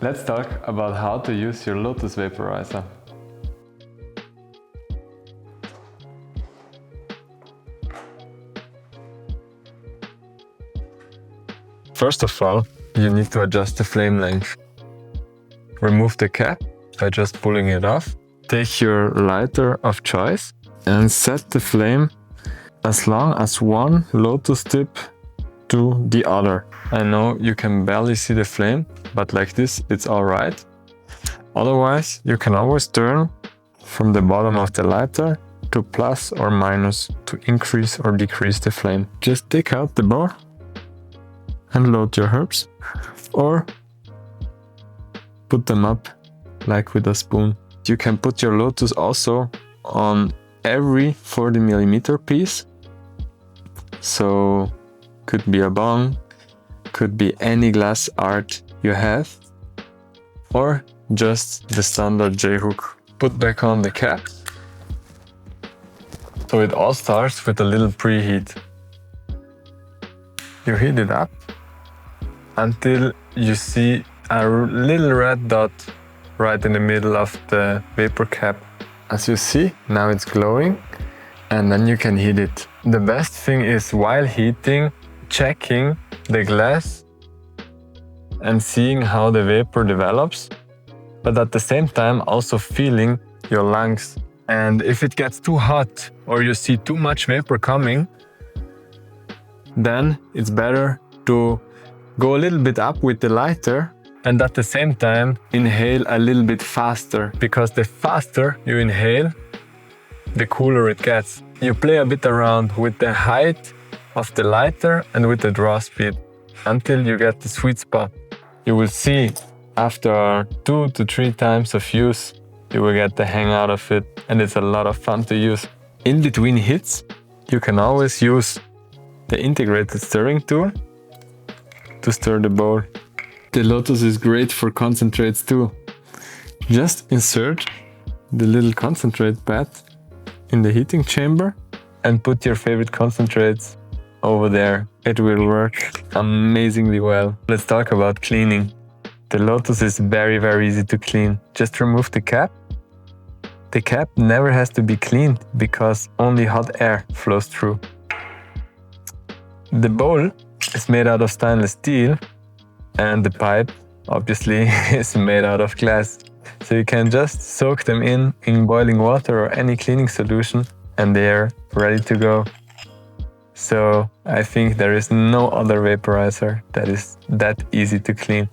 Let's talk about how to use your Lotus vaporizer. First of all, you need to adjust the flame length. Remove the cap by just pulling it off. Take your lighter of choice and set the flame as long as one Lotus tip to the other. I know you can barely see the flame, but like this it's alright. Otherwise, you can always turn from the bottom of the lighter to plus or minus to increase or decrease the flame. Just take out the bowl and load your herbs, or put them up like with a spoon. You can put your Lotus also on every 40mm piece. So could be a bong, could be any glass art you have, or just the standard J-hook. Put back on the cap. So it all starts with a little preheat. You heat it up until you see a little red dot right in the middle of the vapor cap. As you see, now it's glowing, and then you can heat it. The best thing is, while heating, checking the glass and seeing how the vapor develops, but at the same time also feeling your lungs. And if it gets too hot or you see too much vapor coming, then it's better to go a little bit up with the lighter and at the same time inhale a little bit faster, because the faster you inhale, the cooler it gets. You play a bit around with the height of the lighter and with the draw speed until you get the sweet spot. You will see after 2 to 3 times of use, you will get the hang out of it, and it's a lot of fun to use. In between hits, you can always use the integrated stirring tool to stir the bowl. The Lotus is great for concentrates too. Just insert the little concentrate pad in the heating chamber and put your favorite concentrates over there. It will work amazingly well. Let's talk about cleaning. The Lotus is very easy to clean. Just remove the cap. The cap never has to be cleaned because only hot air flows through. The bowl is made out of stainless steel, and the pipe obviously is made out of glass. So you can just soak them in boiling water or any cleaning solution and they're ready to go. So I think there is no other vaporizer that is that easy to clean.